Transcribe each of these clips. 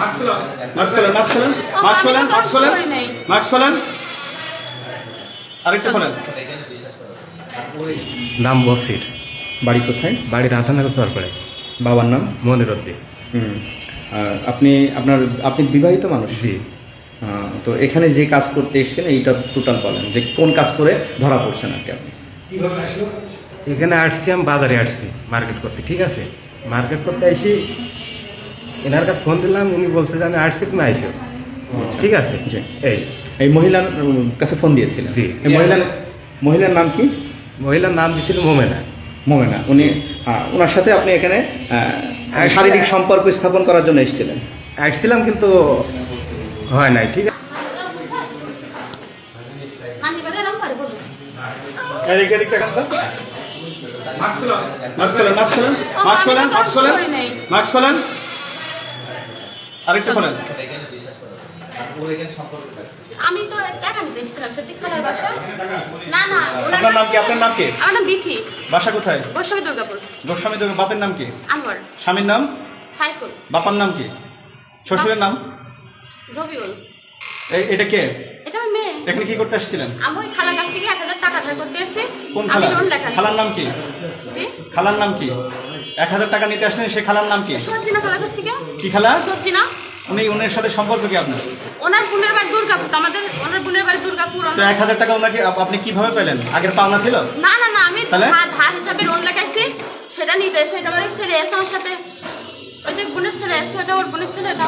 Mask খোলেন, mask খোলেন, mask খোলেন, মাস্ক খোলেন, মাস্ক খোলেন, মাস্ক খোলেন, আরেকটা খোলেন। নাম বসির। বাড়ি কোথায়? বাড়ি রাধানগর সরকারে। বাবার নাম? মনির উদ্দিন। আপনি আপনি বিবাহিত মানুষ? জি। তো এখানে যে কাজ করতে এসেছেন এইটা টোটাল বলেন যে কোন কাজ করে ধরা পড়ছেন আর কি আপনি? এখানে আসছি, আমি বাজারে আসছি মার্কেট করতে, ঠিক আছে। মার্কেট করতে আসি, এনার কাছে ফোন দিলাম, উনি বলছে যে আমি আসছি, তুমি আইসো, ঠিক আছে। জি। এই মহিলার কাছে ফোন দিয়েছিলেন? জি। এই মহিলার নাম কি? মহিলার নাম দিয়েছিল মোমেনা। মোমেনা। উনি ওনার সাথে আপনি এখানে শারীরিক সম্পর্ক স্থাপন করার জন্য এসেছিলেন? আসছিলাম, কিন্তু হয় নাই, ঠিক আছে। এদিকে তাকান তো। মাস্ক খোলেন, মাস্ক খোলেন, মাস্ক খোলেন, মাস্ক খোলেন, মাস্ক খোলেন, মাস্ক খোলেন, আরেকটা খোলেন। আমি তো টাকা নিতে এসেছিলাম, সত্যি খালার বাসা। না না, আপনার নাম কি? আপনার নাম কি? আমার নাম বিথি। বাসা কোথায়? গোস্বামী দুর্গাপুর। গোস্বামী দুর্গা। বাপের নাম কি? আনোয়ার। স্বামীর নাম? সাইফুল। বাপার নাম কি? শ্বশুরের নাম? রবিউল। এটা কে? এটা আমার মেয়ে। এখানে কি করতে আসছিলেন? আমি ওই খালার কাছ থেকে 1000 টাকা ধার করতে এসেছি। কোন আমি খালা? লোন লেখাচ্ছি। খালার নাম কি? জি। খালার নাম কি? 1000 টাকা নিতে আসছেন, সে খালার নাম কি? সবজিনা খালার কাছ থেকে। কি খালা? সবজিনা। উনার সাথে সম্পর্ক কি আপনার? ওনার বোনের বাড়ি দুর্গাপুর, তো আমাদের ওনার বোনের বাড়ি দুর্গাপুর। তো 1000 টাকা ওনাকে আপনি কিভাবে পেলেন? আগের পাওনা ছিল? না না না, আমি তাহলে? ধার হিসাবে লোন লেখাইছি, সেটা নিতে এসে এটা আমার ছেলে এসে আমার সাথে, ওই যে বোনের ছেলে এসে, ওটা ওর বোনের ছেলে। এটা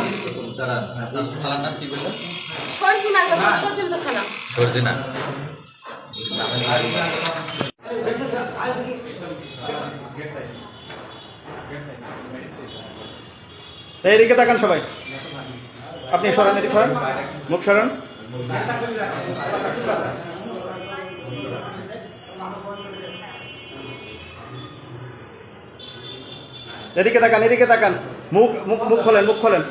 খালার নাম কি বললো? সরজিনা, সরজিনা খালা। সরজিনা। এইদিকে তাকান সবাই। আপনি সরান, এদিকে সরান, মুখ সরান। এদিকে তাকান, এদিকে তাকান। মুখ মুখ মুখ খোলেন, মুখ খোলেন।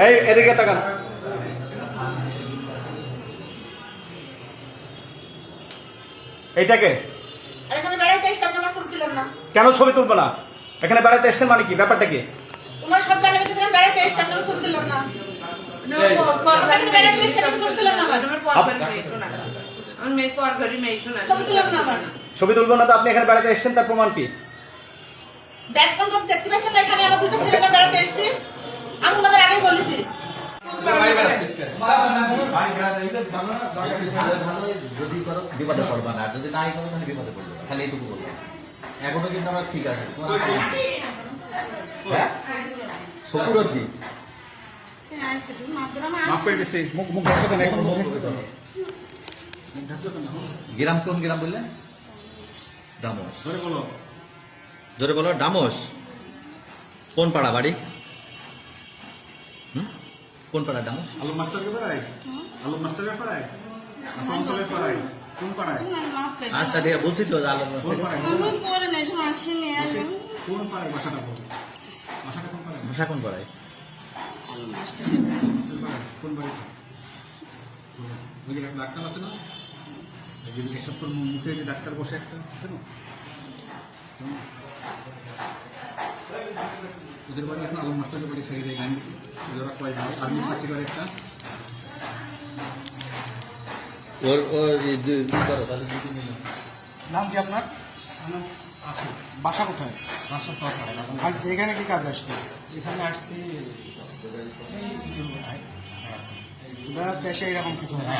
এই এদিকে তাকান। এইটাকে এখানে বেড়াইতে এসে আপনি আমার ছবি তুলেন না। কেন ছবি তুলবো না? এখানে বেড়াতে এসছেন মানে কি? ব্যাপারটা কি? তোমার সব জায়গায় যদি বেড়াইতে এসে আপনি আমার ছবি তুলেন না। এখানে বেড়াইতে এসে আপনি ছবি তুলেন না আমার। আমার মেয়ে পর ঘরে মেয়ে শোনা ছবি তুলেন না আমার। ছবি তুলবো না তো আপনি এখানে বেড়াতে এসছেন, তার প্রমাণ কি? দেখবেন কোন দেখতে পাচ্ছেন না, এখানে আমার দুটো ছেলে বেড়াতে এসেছি। আমি ওনাদের আগে বলেছি। যদি করো বিপদে পড়বা না, যদি নাই করো তাহলে বিপদে পড়বে, খালি এইটুকু বলবো। এখনো কিন্তু আমরা ঠিক আছে। শুকুরদ্দিন গ্রাম কোন গ্রাম বললেন? ডামস। জোরে বলো। ডামস কোন পাড়া বাড়ি? কোন পাড়া ডামস? আলু মাস্টারের পাড়ায়? আলু মাস্টারের পাড়ায়? আসানসোলের পাড়ায়? কোন পাড়ায়? আচ্ছা ঠিক আছে, বলছি তো আলো কোন পাড়ায়? কোন পাড়ায় বাসাটা বলুন? বাসাটা কোন পাড়ায়? ভাষা কোন পাড়ায়? কোন বাড়িতে? ওই যে একটা ডাক্তার আছে না, এসব তোর মুখে যে ডাক্তার বসে একটা আছে না, ওদের বাড়ি আছে না, আলম মাস্টারের বাড়ি ছেড়ে যায় গান। ওরা কয় ভাই আর্মি চাকরি করে একটা। ওর করো তাহলে দুটো মিলে। নাম কি আপনার? বাসা কোথায়? বাসা সরকার। আজ এখানে কি কাজ আসছে? এখানে আসছি দেশে এরকম কিছু আছে?